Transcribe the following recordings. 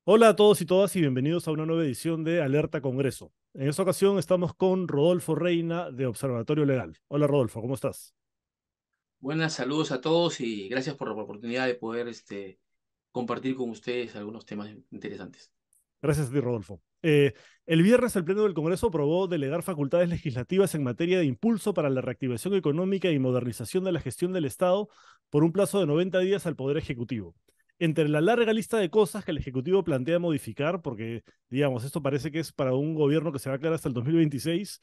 Hola a todos y todas y bienvenidos a una nueva edición de Alerta Congreso. En esta ocasión estamos con Rodolfo Reina de Observatorio Legal. Hola Rodolfo, ¿cómo estás? Buenas, saludos a todos y gracias por la oportunidad de poder compartir con ustedes algunos temas interesantes. Gracias a ti, Rodolfo. El viernes el Pleno del Congreso aprobó delegar facultades legislativas en materia de impulso para la reactivación económica y modernización de la gestión del Estado por un plazo de 90 días al Poder Ejecutivo. Entre la larga lista de cosas que el Ejecutivo plantea modificar, porque, digamos, esto parece que es para un gobierno que se va a quedar hasta el 2026,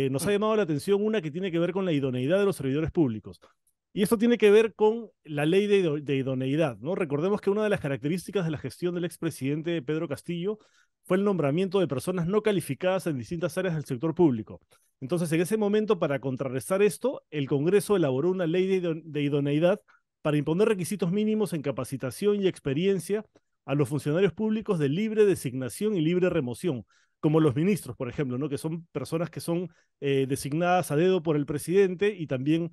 nos ha llamado la atención una que tiene que ver con la idoneidad de los servidores públicos. Y esto tiene que ver con la ley de idoneidad, ¿no? Recordemos que una de las características de la gestión del expresidente Pedro Castillo fue el nombramiento de personas no calificadas en distintas áreas del sector público. Entonces, en ese momento, para contrarrestar esto, el Congreso elaboró una ley de idoneidad para imponer requisitos mínimos en capacitación y experiencia a los funcionarios públicos de libre designación y libre remoción, como los ministros, por ejemplo, ¿no? Que son personas que son designadas a dedo por el presidente y también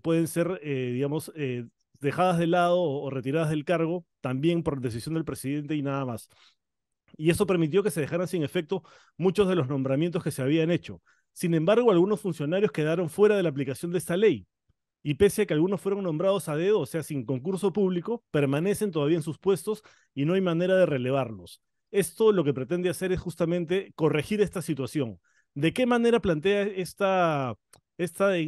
pueden ser, digamos, dejadas de lado o retiradas del cargo también por decisión del presidente y nada más. Y eso permitió que se dejaran sin efecto muchos de los nombramientos que se habían hecho. Sin embargo, algunos funcionarios quedaron fuera de la aplicación de esta ley. Y pese a que algunos fueron nombrados a dedo, o sea, sin concurso público, permanecen todavía en sus puestos y no hay manera de relevarlos. Esto lo que pretende hacer es justamente corregir esta situación. ¿De qué manera plantea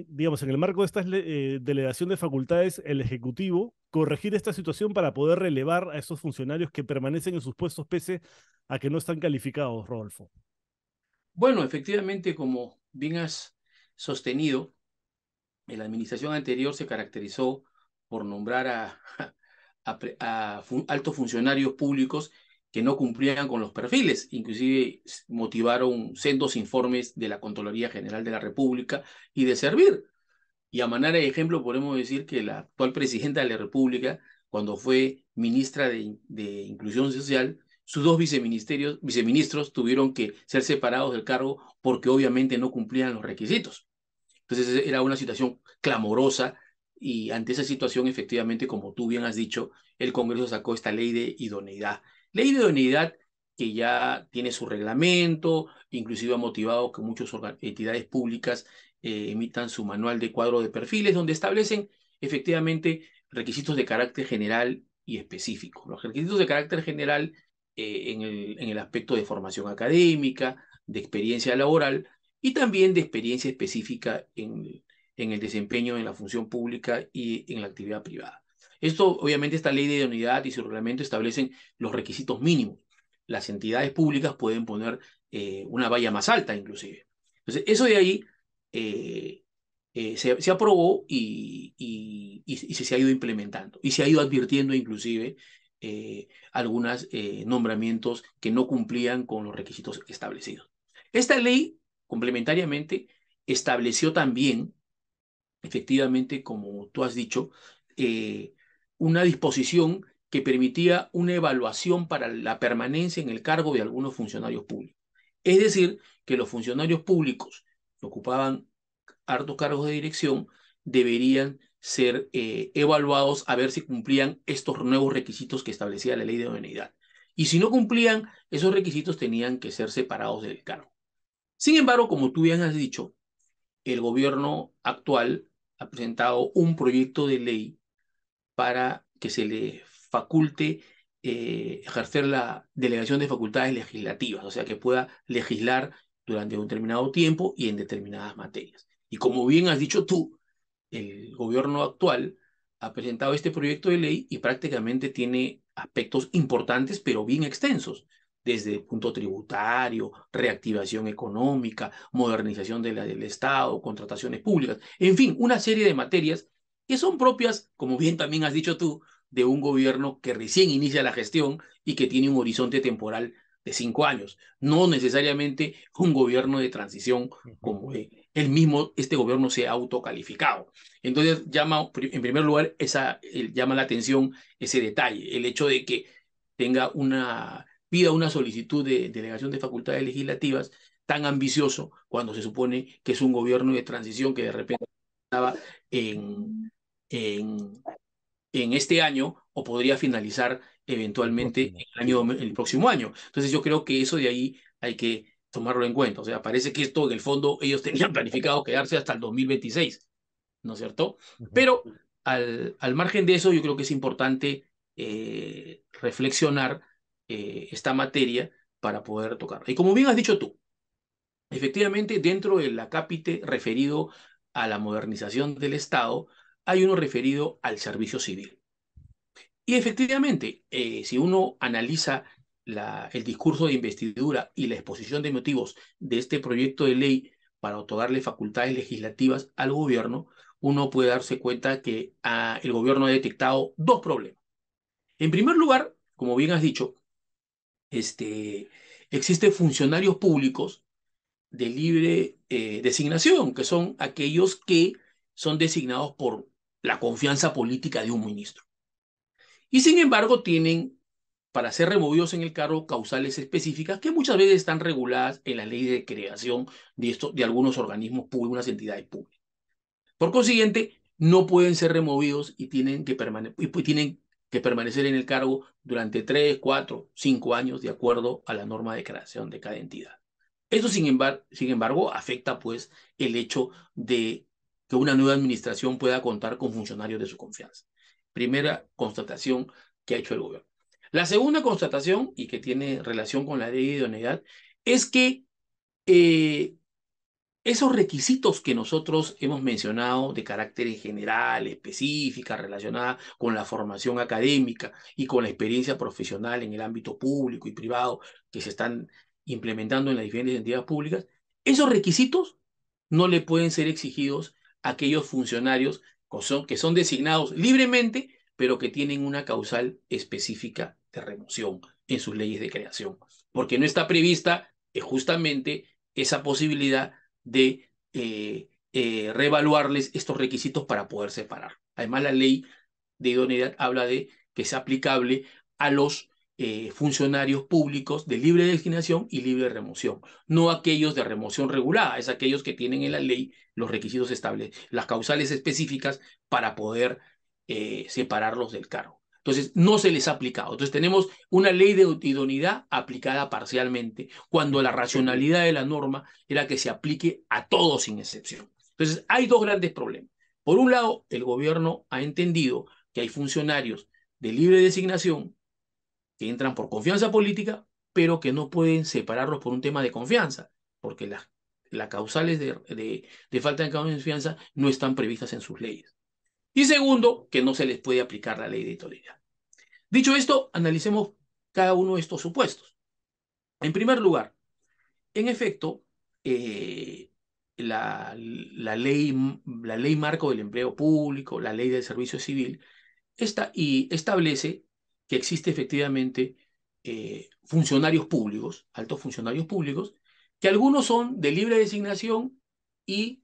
digamos, en el marco de esta delegación de facultades, el Ejecutivo, corregir esta situación para poder relevar a esos funcionarios que permanecen en sus puestos pese a que no están calificados, Rodolfo? Bueno, efectivamente, como bien has sostenido, la administración anterior se caracterizó por nombrar a altos funcionarios públicos que no cumplían con los perfiles, inclusive motivaron sendos informes de la Contraloría General de la República y de Servir. Y a manera de ejemplo, podemos decir que la actual presidenta de la República, cuando fue ministra de Inclusión Social, sus dos viceministros tuvieron que ser separados del cargo porque obviamente no cumplían los requisitos. Entonces era una situación clamorosa y ante esa situación, efectivamente, como tú bien has dicho, el Congreso sacó esta ley de idoneidad. Ley de idoneidad que ya tiene su reglamento, inclusive ha motivado que muchas entidades públicas emitan su manual de cuadro de perfiles, donde establecen efectivamente requisitos de carácter general y específico. Los requisitos de carácter general en el aspecto de formación académica, de experiencia laboral, y también de experiencia específica en el desempeño en la función pública y en la actividad privada. Esto, obviamente, esta ley de idoneidad y su reglamento establecen los requisitos mínimos. Las entidades públicas pueden poner una valla más alta, inclusive. Entonces, eso de ahí se aprobó y se ha ido implementando y se ha ido advirtiendo, inclusive, algunos nombramientos que no cumplían con los requisitos establecidos. Esta ley, complementariamente, estableció también, efectivamente, como tú has dicho, eh, una disposición que permitía una evaluación para la permanencia en el cargo de algunos funcionarios públicos. Es decir, que los funcionarios públicos que ocupaban hartos cargos de dirección deberían ser evaluados a ver si cumplían estos nuevos requisitos que establecía la ley de idoneidad. Y si no cumplían, esos requisitos tenían que ser separados del cargo. Sin embargo, como tú bien has dicho, el gobierno actual ha presentado un proyecto de ley para que se le faculte ejercer la delegación de facultades legislativas, o sea, que pueda legislar durante un determinado tiempo y en determinadas materias. Y como bien has dicho tú, el gobierno actual ha presentado este proyecto de ley y prácticamente tiene aspectos importantes, pero bien extensos, desde el punto tributario, reactivación económica, modernización del Estado, contrataciones públicas, en fin, una serie de materias que son propias, como bien también has dicho tú, de un gobierno que recién inicia la gestión y que tiene un horizonte temporal de 5 años, no necesariamente un gobierno de transición Ujú. como el mismo, este gobierno se ha autocalificado. Entonces llama, en primer lugar, llama la atención ese detalle, el hecho de que pida una solicitud de delegación de facultades legislativas tan ambicioso cuando se supone que es un gobierno de transición que de repente estaba en, en, en este año o podría finalizar El eventualmente próximo. el próximo año. Entonces yo creo que eso de ahí hay que tomarlo en cuenta. O sea, parece que esto en el fondo ellos tenían planificado quedarse hasta el 2026, ¿no es cierto? Ujú. Pero al margen de eso, yo creo que es importante reflexionar esta materia para poder tocarla. Y como bien has dicho tú, efectivamente, dentro del acápite referido a la modernización del Estado, hay uno referido al servicio civil. Y efectivamente, si uno analiza el discurso de investidura y la exposición de motivos de este proyecto de ley para otorgarle facultades legislativas al gobierno, uno puede darse cuenta que el gobierno ha detectado dos problemas. En primer lugar, como bien has dicho, existen funcionarios públicos de libre designación, que son aquellos que son designados por la confianza política de un ministro. Y sin embargo, tienen para ser removidos en el cargo causales específicas que muchas veces están reguladas en la ley de creación de algunos organismos públicos, unas entidades públicas. Por consiguiente, no pueden ser removidos y tienen que permanecer en el cargo durante 3, 4, 5 años de acuerdo a la norma de creación de cada entidad. Eso, sin embargo, afecta pues el hecho de que una nueva administración pueda contar con funcionarios de su confianza. Primera constatación que ha hecho el gobierno. La segunda constatación, y que tiene relación con la ley de idoneidad, es que eh, esos requisitos que nosotros hemos mencionado de carácter general, específica, relacionada con la formación académica y con la experiencia profesional en el ámbito público y privado que se están implementando en las diferentes entidades públicas, esos requisitos no le pueden ser exigidos a aquellos funcionarios que son designados libremente, pero que tienen una causal específica de remoción en sus leyes de creación, porque no está prevista justamente esa posibilidad de reevaluarles estos requisitos para poder separar. Además, la ley de idoneidad habla de que es aplicable a los funcionarios públicos de libre designación y libre remoción, no aquellos de remoción regulada, es aquellos que tienen en la ley los requisitos estables, las causales específicas para poder separarlos del cargo. Entonces, no se les ha aplicado. Entonces, tenemos una ley de idoneidad aplicada parcialmente, cuando la Ujú. racionalidad de la norma era que se aplique a todos sin excepción. Entonces, hay dos grandes problemas. Por un lado, el gobierno ha entendido que hay funcionarios de libre designación que entran por confianza política, pero que no pueden separarlos por un tema de confianza, porque las causales de falta de confianza no están previstas en sus leyes. Y segundo, que no se les puede aplicar la ley de idoneidad. Dicho esto, analicemos cada uno de estos supuestos. En primer lugar, en efecto, eh, la ley marco del empleo público, la ley del servicio civil, y establece que existe efectivamente funcionarios públicos, altos funcionarios públicos, que algunos son de libre designación y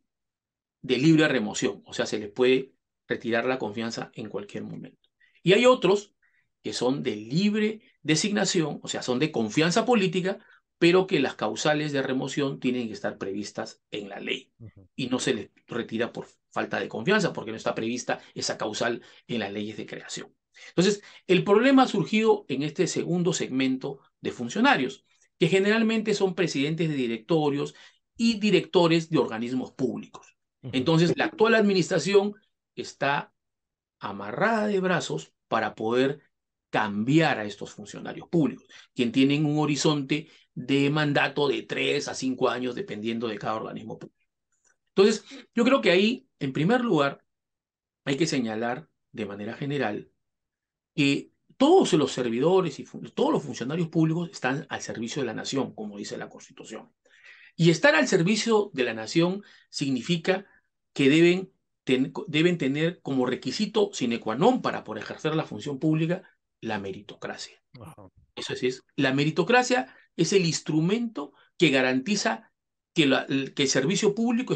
de libre remoción, o sea, se les puede retirar la confianza en cualquier momento. Y hay otros que son de libre designación, o sea, son de confianza política, pero que las causales de remoción tienen que estar previstas en la ley Ujú. y no se les retira por falta de confianza, porque no está prevista esa causal en las leyes de creación. Entonces, el problema ha surgido en este segundo segmento de funcionarios, que generalmente son presidentes de directorios y directores de organismos públicos. Ujú. Entonces, la actual administración está amarrada de brazos para poder cambiar a estos funcionarios públicos, quien tienen un horizonte de mandato de 3 a 5 años, dependiendo de cada organismo público. Entonces, yo creo que ahí, en primer lugar, hay que señalar de manera general que todos los servidores y todos los funcionarios públicos están al servicio de la nación, como dice la Constitución. Y estar al servicio de la nación significa que deben tener como requisito sine qua non para poder ejercer la función pública la meritocracia. Ajá. Eso es, la meritocracia es el instrumento que garantiza que el servicio público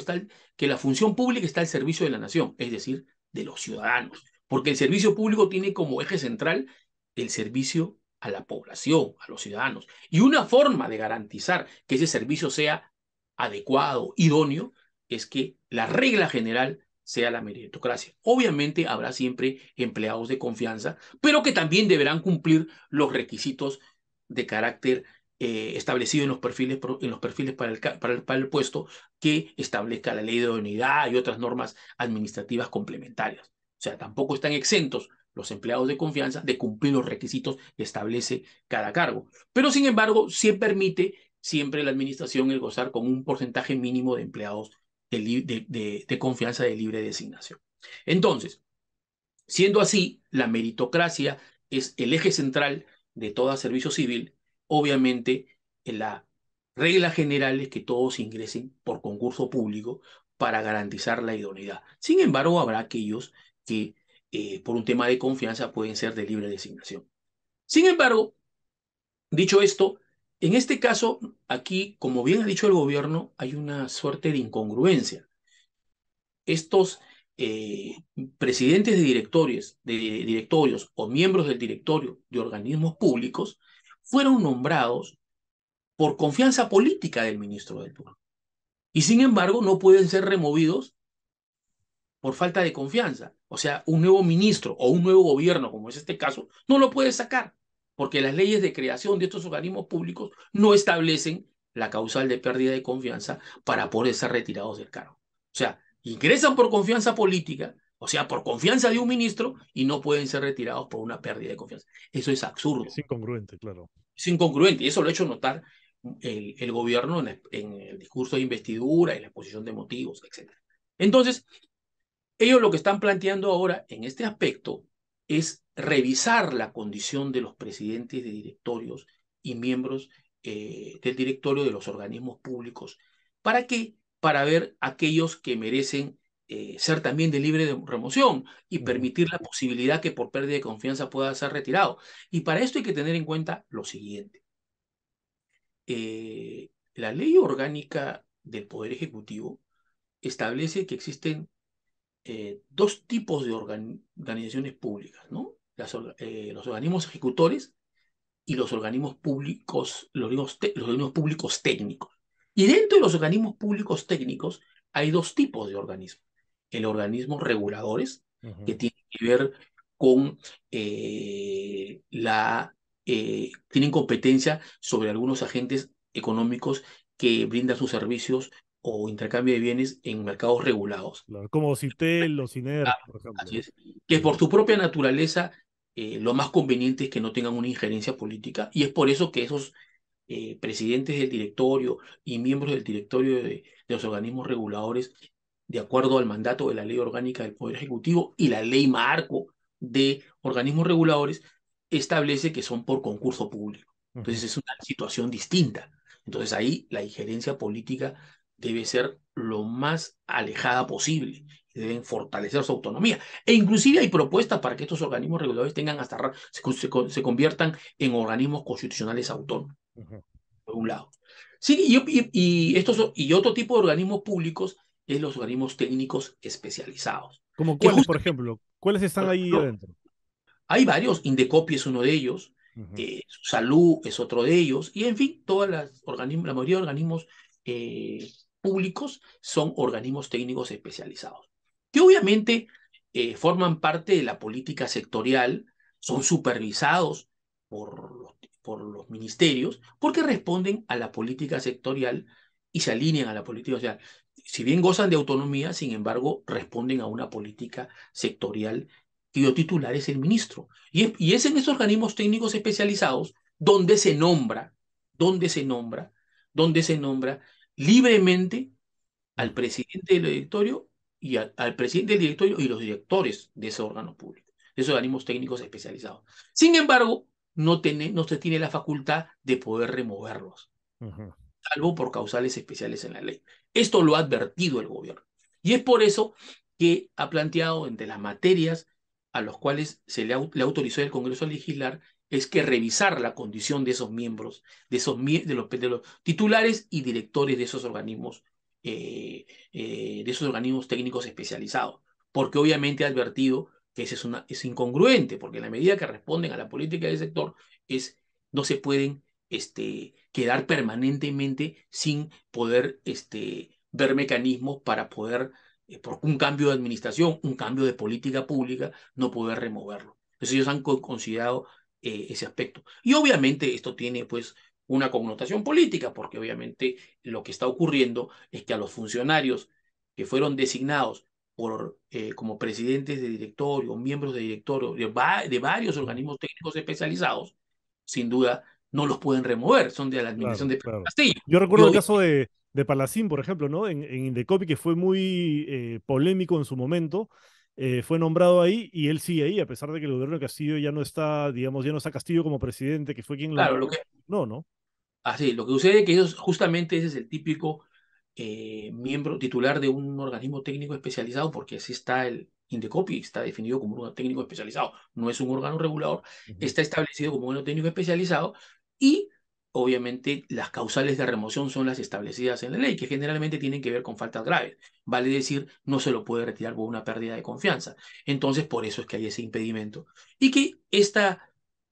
que la función pública está al servicio de la nación, es decir, de los ciudadanos. Porque el servicio público tiene como eje central el servicio a la población, a los ciudadanos. Y una forma de garantizar que ese servicio sea adecuado, idóneo, es que la regla general sea la meritocracia. Obviamente habrá siempre empleados de confianza, pero que también deberán cumplir los requisitos de carácter establecido en los perfiles para el puesto que establezca la ley de idoneidad y otras normas administrativas complementarias. O sea, tampoco están exentos los empleados de confianza de cumplir los requisitos que establece cada cargo. Pero, sin embargo, sí permite siempre la administración el gozar con un porcentaje mínimo de empleados de confianza de libre designación. Entonces, siendo así, la meritocracia es el eje central de todo servicio civil. Obviamente, la regla general es que todos ingresen por concurso público para garantizar la idoneidad. Sin embargo, habrá aquellos que por un tema de confianza pueden ser de libre designación. Sin embargo, dicho esto, en este caso, aquí, como bien ha dicho el gobierno, hay una suerte de incongruencia. Estos presidentes de directorios o miembros del directorio de organismos públicos fueron nombrados por confianza política del ministro del turno. Y sin embargo, no pueden ser removidos por falta de confianza. O sea, un nuevo ministro o un nuevo gobierno, como es este caso, no lo puede sacar, porque las leyes de creación de estos organismos públicos no establecen la causal de pérdida de confianza para poder ser retirados del cargo. O sea, ingresan por confianza política, o sea, por confianza de un ministro, y no pueden ser retirados por una pérdida de confianza. Eso es Es absurdo, incongruente, claro. es incongruente, y eso lo ha hecho notar el gobierno en el discurso de investidura, en la exposición de motivos, etc. Entonces, ellos lo que están planteando ahora en este aspecto es revisar la condición de los presidentes de directorios y miembros del directorio de los organismos públicos. ¿Para qué? Para ver aquellos que merecen ser también de libre remoción y Ujú. permitir la posibilidad que por pérdida de confianza pueda ser retirado. Y para esto hay que tener en cuenta lo siguiente. La ley orgánica del Poder Ejecutivo establece que existen dos tipos de organizaciones públicas, ¿no? Los organismos ejecutores y los organismos públicos, los organismos públicos técnicos. Y dentro de los organismos públicos técnicos hay dos tipos de organismos. El organismo reguladores, que Ujú. tienen que ver con tienen competencia sobre algunos agentes económicos que brindan sus servicios o intercambio de bienes en mercados regulados. Claro, como Citel o Ah, Ciner, por ejemplo. así es. Que por su propia naturaleza, lo más conveniente es que no tengan una injerencia política, y es por eso que esos presidentes del directorio y miembros del directorio de los organismos reguladores, de acuerdo al mandato de la ley orgánica del Poder Ejecutivo y la ley marco de organismos reguladores, establece que son por concurso público. Ujú. Entonces es una situación distinta. Entonces ahí la injerencia política debe ser lo más alejada posible. Deben fortalecer su autonomía. E inclusive hay propuestas para que estos organismos reguladores tengan se conviertan en organismos constitucionales autónomos, Ujú. por un lado. Sí, y otro tipo de organismos públicos es los organismos técnicos especializados. ¿Como Que cuáles, por justamente, ejemplo? ¿Cuáles están por ahí ejemplo, adentro? hay varios, Indecopi es uno de ellos, Ujú. Salud es otro de ellos, y en fin, la mayoría de organismos públicos son organismos técnicos especializados, que obviamente forman parte de la política sectorial, son supervisados por los ministerios, porque responden a la política sectorial y se alinean a la política. O sea, si bien gozan de autonomía, sin embargo, responden a una política sectorial cuyo titular es el ministro. Y es en esos organismos técnicos especializados donde se nombra, donde se nombra, donde se nombra libremente al Ujú. presidente del directorio y al presidente del directorio y los directores de ese órgano público, de esos organismos técnicos especializados. Sin embargo, no se tiene la facultad de poder removerlos, Ujú. salvo por causales especiales en la ley. Esto lo ha advertido el gobierno. Y es por eso que ha planteado entre las materias a las cuales le autorizó el Congreso a legislar, es que revisar la condición de esos miembros, de los titulares y directores de esos organismos técnicos especializados. Porque obviamente ha advertido que es incongruente, porque en la medida que responden a la política del sector, no se pueden quedar permanentemente sin poder ver mecanismos para poder por un cambio de administración, un cambio de política pública, no poder removerlo. Entonces ellos han considerado ese aspecto. Y obviamente esto tiene pues una connotación política, porque obviamente lo que está ocurriendo es que a los funcionarios que fueron designados como presidentes de directorio, miembros de directorio de varios Ujú. organismos técnicos especializados, sin duda no los pueden remover, son de la administración Claro, de Pedro claro. Castillo. Yo Y recuerdo el caso de Palacín, por ejemplo, ¿no? En Indecopi, que fue muy polémico en su momento. Fue nombrado ahí y él sigue ahí, a pesar de que el gobierno de Castillo ya no está, digamos, ya no está Castillo como presidente, que fue quien lo claro, nombró. No, ¿no? así, lo que sucede es que ellos, justamente ese es el típico miembro titular de un organismo técnico especializado, porque así está el Indecopi, está definido como un órgano técnico especializado, no es un órgano regulador, Ujú, está establecido como un órgano técnico especializado y obviamente las causales de remoción son las establecidas en la ley, que generalmente tienen que ver con faltas graves, vale decir, no se lo puede retirar por una pérdida de confianza. Entonces, por eso es que hay ese impedimento. Y que esta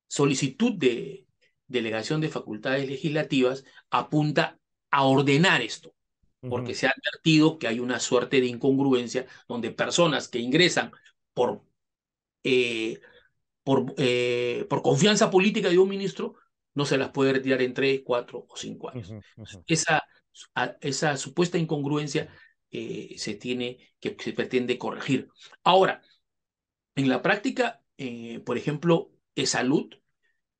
solicitud de delegación de facultades legislativas apunta a ordenar esto, ujú, porque se ha advertido que hay una suerte de incongruencia donde personas que ingresan por, eh, por confianza política de un ministro no se las puede retirar en 3, 4 o 5 años. ujú, ujú, Esa supuesta incongruencia se pretende corregir. Ahora, en la práctica, por ejemplo, salud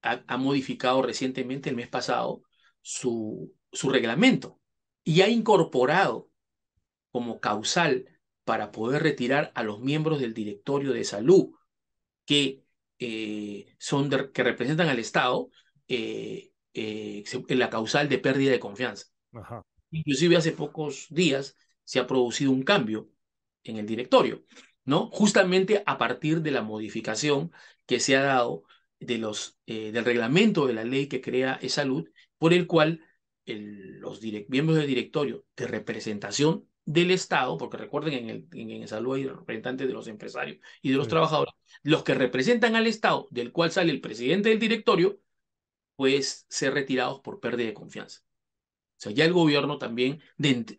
ha modificado recientemente, el mes pasado, su reglamento y ha incorporado como causal para poder retirar a los miembros del directorio de salud que, que representan al Estado, en la causal de pérdida de confianza. ajá. Inclusive hace pocos días se ha producido un cambio en el directorio, ¿no? Justamente a partir de la modificación que se ha dado del reglamento de la ley que crea salud, por el cual los miembros del directorio de representación del Estado, porque recuerden, en el salud hay representantes de los empresarios y de los Sí. trabajadores, los que representan al Estado, del cual sale el presidente del directorio, pues ser retirados por pérdida de confianza. O sea, ya el gobierno también,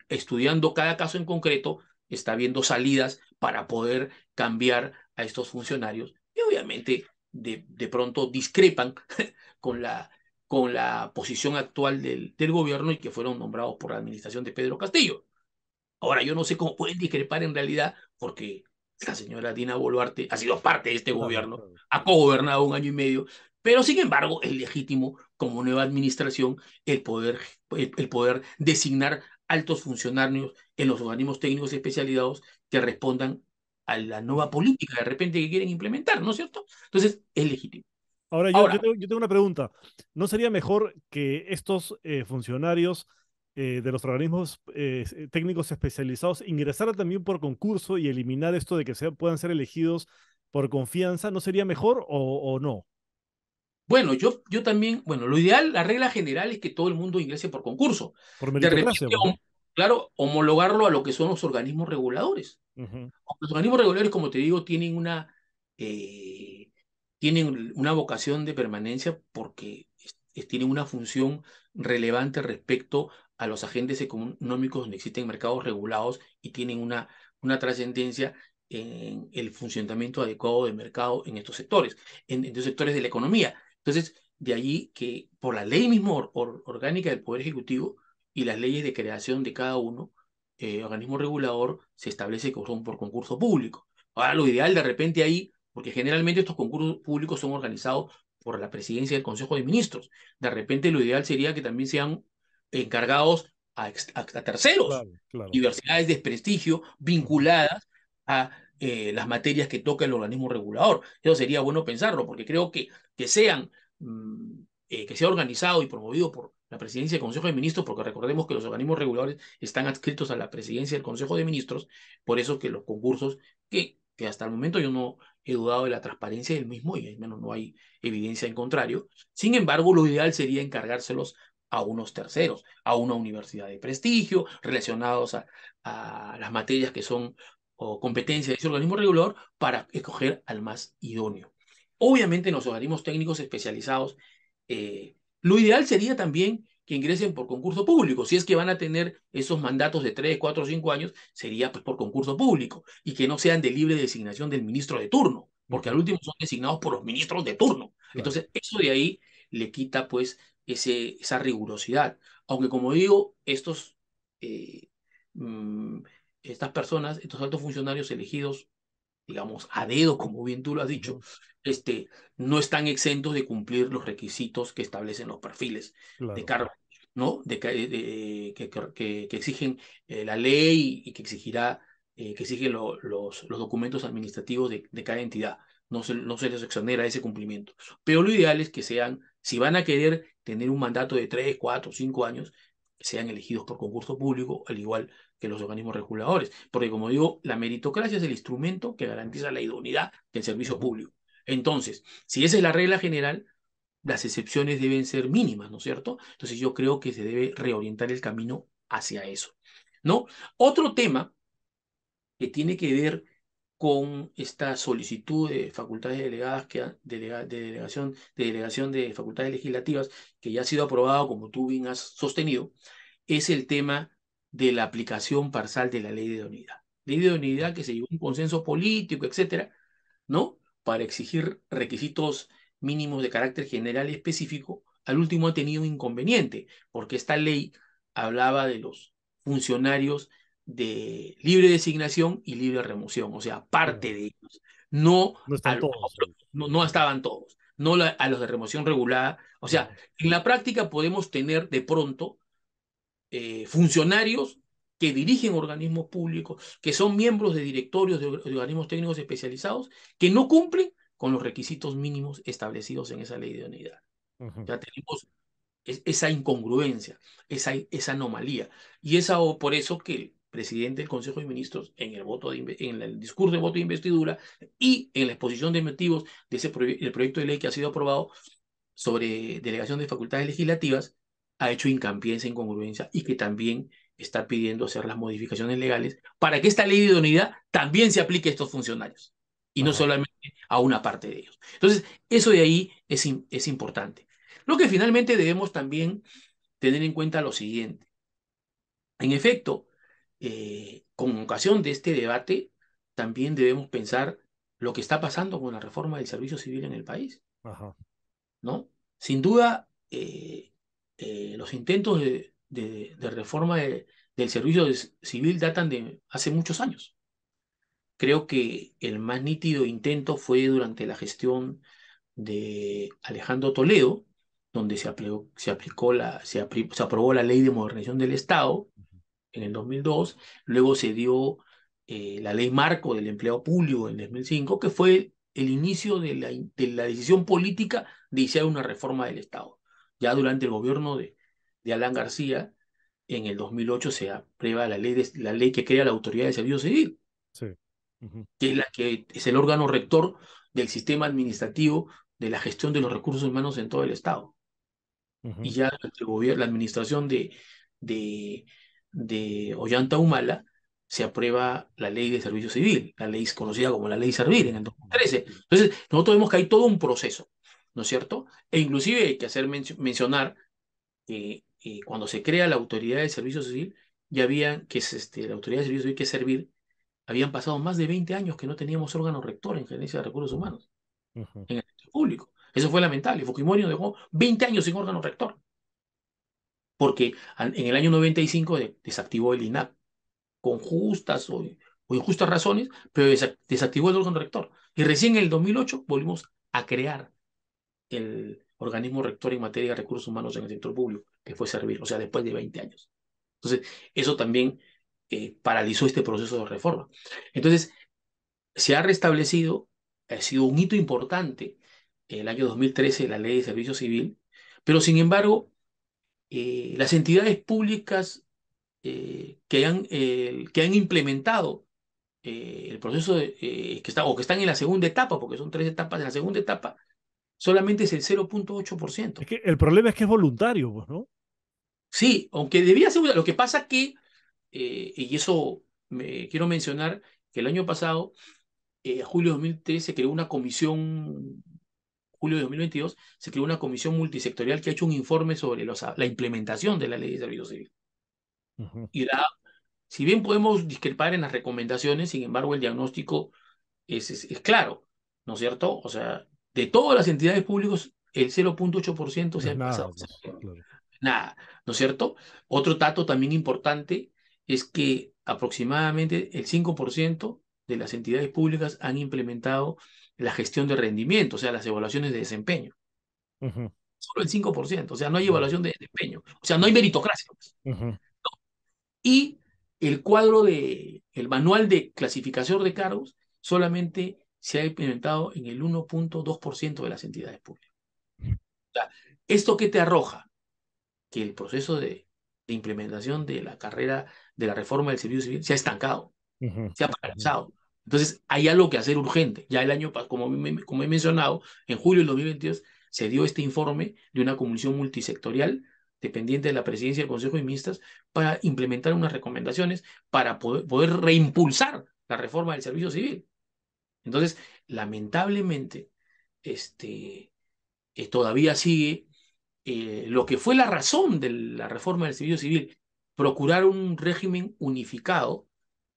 estudiando cada caso en concreto, está viendo salidas para poder cambiar a estos funcionarios y obviamente de pronto discrepan con la posición actual del gobierno y que fueron nombrados por la administración de Pedro Castillo. Ahora, yo no sé cómo pueden discrepar en realidad, porque la señora Dina Boluarte ha sido parte de este Claro, gobierno, claro. ha cogobernado un año y medio, pero sin embargo es legítimo como nueva administración el poder designar altos funcionarios en los organismos técnicos especializados que respondan a la nueva política de repente que quieren implementar, ¿no es cierto? Entonces, es legítimo. Ahora, Ahora, yo tengo una pregunta. ¿No sería mejor que estos funcionarios de los organismos técnicos especializados ingresaran también por concurso y eliminar esto de que puedan ser elegidos por confianza? ¿No sería mejor o no? bueno, yo también, bueno, lo ideal, la regla general es que todo el mundo ingrese por concurso. Por De repente, meritocracia, pues, ¿no? claro, homologarlo a lo que son los organismos reguladores. Ujú, Los organismos reguladores, como te digo, tienen una vocación de permanencia porque tienen una función relevante respecto a los agentes económicos donde existen mercados regulados y tienen una trascendencia en el funcionamiento adecuado del mercado en estos sectores, en estos sectores de la economía. Entonces, de allí que por la ley mismo orgánica del Poder Ejecutivo y las leyes de creación de cada uno, organismo regulador, se establece que son por concurso público. Ahora, lo ideal de repente ahí, porque generalmente estos concursos públicos son organizados por la presidencia del Consejo de Ministros. De repente lo ideal sería que también sean encargados a terceros, claro, claro. universidades de prestigio Ujú. vinculadas a las materias que toca el organismo regulador. Eso sería bueno pensarlo, porque creo que que sea organizado y promovido por la presidencia del Consejo de Ministros, porque recordemos que los organismos reguladores están adscritos a la presidencia del Consejo de Ministros, por eso que los concursos, que hasta el momento yo no he dudado de la transparencia del mismo y al menos no hay evidencia en contrario. Sin embargo, lo ideal sería encargárselos a unos terceros, a una universidad de prestigio, relacionados a las materias que son o competencia de ese organismo regulador, para escoger al más idóneo. Obviamente, en los organismos técnicos especializados, lo ideal sería también que ingresen por concurso público. Si es que van a tener esos mandatos de 3, 4, 5 años, sería pues por concurso público y que no sean de libre designación del ministro de turno, porque al Ujú, último son designados por los ministros de turno. claro. Entonces, eso de ahí le quita pues esa rigurosidad. Aunque como digo, eh, mm, estas personas, estos altos funcionarios elegidos, digamos, a dedo, como bien tú lo has dicho, Ujú, este, no están exentos de cumplir los requisitos que establecen los perfiles de claro. cargo, ¿no? Que exigen la ley y que exigirá, que exigen los documentos administrativos de cada entidad. No se les exonera ese cumplimiento. Pero lo ideal es que sean, si van a querer tener un mandato de 3, 4, 5 años, que sean elegidos por concurso público, al igual que los organismos reguladores. Porque, como digo, la meritocracia es el instrumento que garantiza la idoneidad del servicio Ujú, público. Entonces, si esa es la regla general, las excepciones deben ser mínimas, ¿no es cierto? Entonces, yo creo que se debe reorientar el camino hacia eso, ¿no? Otro tema que tiene que ver con esta solicitud de facultades delegadas, de delegación de facultades legislativas, que ya ha sido aprobado, como tú bien has sostenido, es el tema de la aplicación parcial de la ley de idoneidad. Ley de ujú, idoneidad que se llegó a un consenso político, etcétera, ¿no? Para exigir requisitos mínimos de carácter general y específico. Al último ha tenido un inconveniente, porque esta ley hablaba de los funcionarios de libre designación y libre remoción, o sea, claro. parte de ellos. No, No están todos ahí. no estaban todos, no a los de remoción regulada. O sea, Ujú, en la práctica podemos tener de pronto funcionarios que dirigen organismos públicos, que son miembros de directorios de organismos técnicos especializados, que no cumplen con los requisitos mínimos establecidos en esa ley de unidad. ujú, Ya tenemos esa incongruencia, esa anomalía. Y por eso que el presidente del Consejo de Ministros, en el discurso de voto de investidura y en la exposición de motivos de el proyecto de ley que ha sido aprobado sobre delegación de facultades legislativas, ha hecho hincapié en esa incongruencia y que también está pidiendo hacer las modificaciones legales para que esta ley de idoneidad también se aplique a estos funcionarios y no ajá, solamente a una parte de ellos. Entonces, eso de ahí es importante. Lo que finalmente debemos también tener en cuenta lo siguiente. En efecto, con ocasión de este debate, también debemos pensar lo que está pasando con la reforma del servicio civil en el país, ajá. ¿no? Sin duda, los intentos de reforma del servicio civil datan de hace muchos años. Creo que el más nítido intento fue durante la gestión de Alejandro Toledo, donde se aprobó la Ley de Modernización del Estado en el 2002. Luego se dio la Ley Marco del Empleo Público en el 2005, que fue el inicio de la decisión política de iniciar una reforma del Estado. Ya durante el gobierno de Alan García, en el 2008 se aprueba la ley que crea la Autoridad de Servicio Civil, Sí. Ujú, que es la que es el órgano rector del sistema administrativo de la gestión de los recursos humanos en todo el Estado. Y ujú, ya durante el gobierno, la administración de Ollanta Humala se aprueba la ley de servicio civil, la ley conocida como la ley Servir en ujú, el ujú, 2013. Entonces, nosotros vemos que hay todo un proceso, ¿no es cierto? E inclusive hay que mencionar que cuando se crea la autoridad de servicio civil, ya habían, que es la autoridad de servicio civil que es Servir, habían pasado más de 20 años que no teníamos órgano rector en gerencia de recursos humanos ujú, en el sector público. Eso fue lamentable. Fujimori nos dejó 20 años sin órgano rector, porque en el año 95 desactivó el INAP con justas o injustas razones, pero desactivó el órgano rector. Y recién en el 2008 volvimos a crear el organismo rector en materia de recursos humanos en el sector público, que fue Servir, o sea, después de 20 años. Entonces, eso también paralizó este proceso de reforma. Entonces, se ha restablecido, ha sido un hito importante en el año 2013 la ley de servicio civil, pero sin embargo, las entidades públicas que han implementado el proceso que están en la segunda etapa, porque son 3 etapas, en la segunda etapa solamente es el 0,8%. Es que el problema es que es voluntario, pues, ¿no? Sí, aunque debía ser, lo que pasa que, y eso quiero mencionar, que el año pasado, julio de 2013, se creó una comisión julio de 2022, se creó una comisión multisectorial que ha hecho un informe sobre la implementación de la ley de servicio civil. Ujú. Y si bien podemos discrepar en las recomendaciones, sin embargo, el diagnóstico es claro, ¿no es cierto? O sea, de todas las entidades públicas, el 0,8% No se es ha nada, pasado. pues, claro. Nada, ¿no es cierto? Otro dato también importante es que aproximadamente el 5% de las entidades públicas han implementado la gestión de rendimiento, o sea, las evaluaciones de desempeño. Ujú. Solo el 5%, o sea, no hay Wow. evaluación de desempeño, o sea, no hay meritocracia, pues. Ujú. Y el manual de clasificación de cargos solamente se ha implementado en el 1,2% de las entidades públicas. O sea, ¿esto qué te arroja? Que el proceso de implementación de la carrera de la reforma del servicio civil se ha estancado, Ujú. se ha Ujú. paralizado. Entonces, hay algo que hacer urgente. Ya el año, como he mencionado, en julio del 2022 se dio este informe de una comisión multisectorial dependiente de la presidencia del Consejo de Ministros para implementar unas recomendaciones para poder reimpulsar la reforma del servicio civil. Entonces, lamentablemente, este, todavía sigue lo que fue la razón de la reforma del servicio civil, procurar un régimen unificado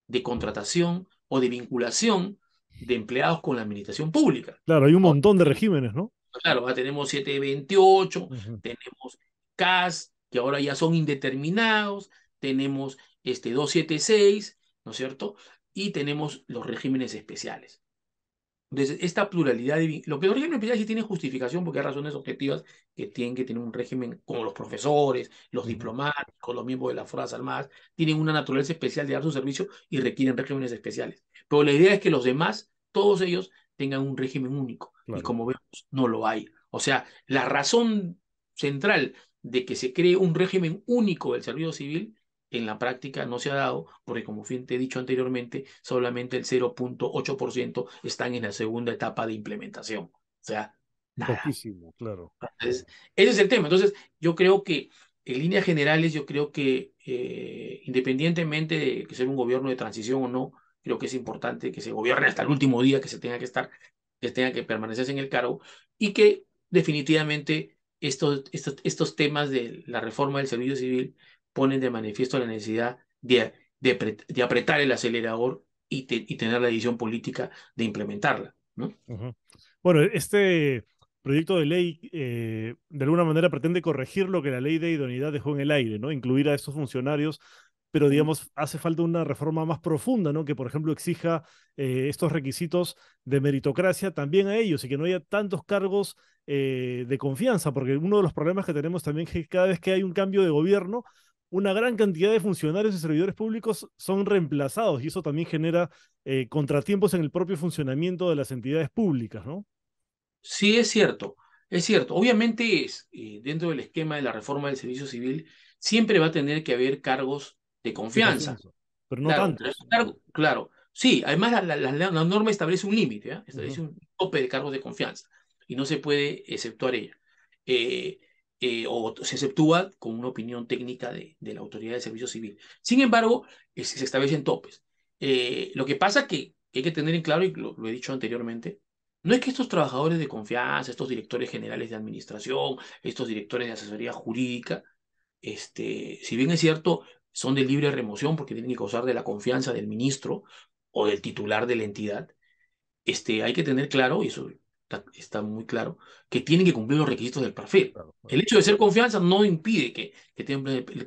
de contratación o de vinculación de empleados con la administración pública. Claro, hay un Ahora, montón de regímenes, ¿no? claro, ya tenemos 728, Ujú. tenemos CAS, que ahora ya son indeterminados, tenemos 276, ¿no es cierto? Y tenemos los regímenes especiales. Entonces, esta pluralidad lo que los regímenes especiales sí tienen justificación porque hay razones objetivas que tienen que tener un régimen como los profesores, los Ujú. diplomáticos, los miembros de las Fuerzas Armadas, tienen una naturaleza especial de dar su servicio y requieren regímenes especiales. Pero la idea es que los demás, todos ellos, tengan un régimen único. Y Claro. como vemos, no lo hay. O sea, la razón central de que se cree un régimen único del servicio civil en la práctica no se ha dado, porque como te he dicho anteriormente, solamente el 0,8% están en la segunda etapa de implementación. O sea, nada. Poquísimo, claro. Entonces, ese es el tema. Entonces, yo creo que, en líneas generales, yo creo que independientemente de que sea un gobierno de transición o no, creo que es importante que se gobierne hasta el último día que se tenga que estar, que tenga que permanecerse en el cargo y que definitivamente estos temas de la reforma del servicio civil ponen de manifiesto la necesidad de apretar el acelerador y tener la decisión política de implementarla, ¿no? Ujú. Bueno, este proyecto de ley de alguna manera pretende corregir lo que la ley de idoneidad dejó en el aire, ¿no? Incluir a estos funcionarios, pero digamos, hace falta una reforma más profunda, ¿no? Que, por ejemplo, exija estos requisitos de meritocracia también a ellos y que no haya tantos cargos de confianza, porque uno de los problemas que tenemos también es que cada vez que hay un cambio de gobierno, una gran cantidad de funcionarios y servidores públicos son reemplazados y eso también genera contratiempos en el propio funcionamiento de las entidades públicas, ¿no? Sí, es cierto, es cierto. Obviamente dentro del esquema de la reforma del servicio civil, siempre va a tener que haber cargos de De confianza. confianza, pero no Claro, pero tantos. claro, sí, además la norma establece un límite, ¿ah? Ujú. Establece un tope de cargos de confianza y no se puede exceptuar ella. Eh, o se exceptúa con una opinión técnica de la autoridad de servicio civil. Sin embargo, se establecen topes. Lo que pasa que hay que tener en claro, y lo he dicho anteriormente, no es que estos trabajadores de confianza, estos directores generales de administración, estos directores de asesoría jurídica, si bien es cierto, son de libre remoción porque tienen que gozar de la confianza del ministro o del titular de la entidad, hay que tener claro, y eso está muy claro, que tienen que cumplir los requisitos del perfil. Claro, El claro. hecho de ser confianza no impide que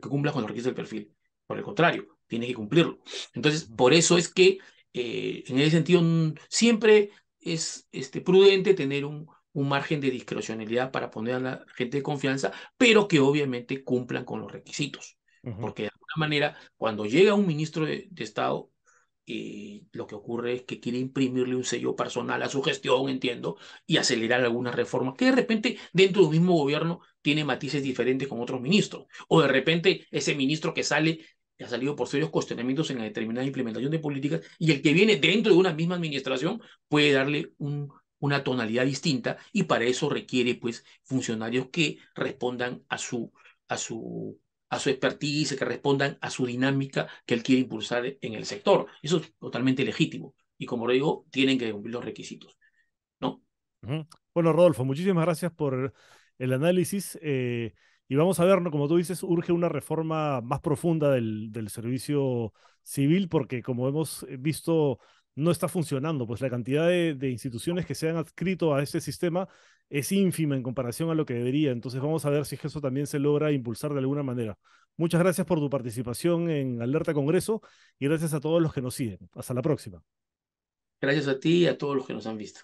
cumplas con los requisitos del perfil. Por el contrario, tienes que cumplirlo. Entonces, Ujú. por eso es que, en ese sentido, siempre es prudente tener un margen de discrecionalidad para poner a la gente de confianza, pero que obviamente cumplan con los requisitos. Ujú. Porque de alguna manera, cuando llega un ministro de Estado, lo que ocurre es que quiere imprimirle un sello personal a su gestión, entiendo, y acelerar algunas reformas que de repente dentro de un mismo gobierno tiene matices diferentes con otros ministros. O de repente ese ministro que sale ha salido por serios cuestionamientos en la determinada implementación de políticas y el que viene dentro de una misma administración puede darle una tonalidad distinta y para eso requiere pues funcionarios que respondan a su a su expertise, que respondan a su dinámica que él quiere impulsar en el sector. Eso es totalmente legítimo. Y como lo digo, tienen que cumplir los requisitos, ¿no? Ujú. Bueno, Rodolfo, muchísimas gracias por el análisis. Y vamos a ver, ¿no? Como tú dices, urge una reforma más profunda del servicio civil porque, como hemos visto, no está funcionando. Pues la cantidad de instituciones que se han adscrito a este sistema es ínfima en comparación a lo que debería. Entonces vamos a ver si eso también se logra impulsar de alguna manera. Muchas gracias por tu participación en Alerta Congreso y gracias a todos los que nos siguen. Hasta la próxima. Gracias a ti y a todos los que nos han visto.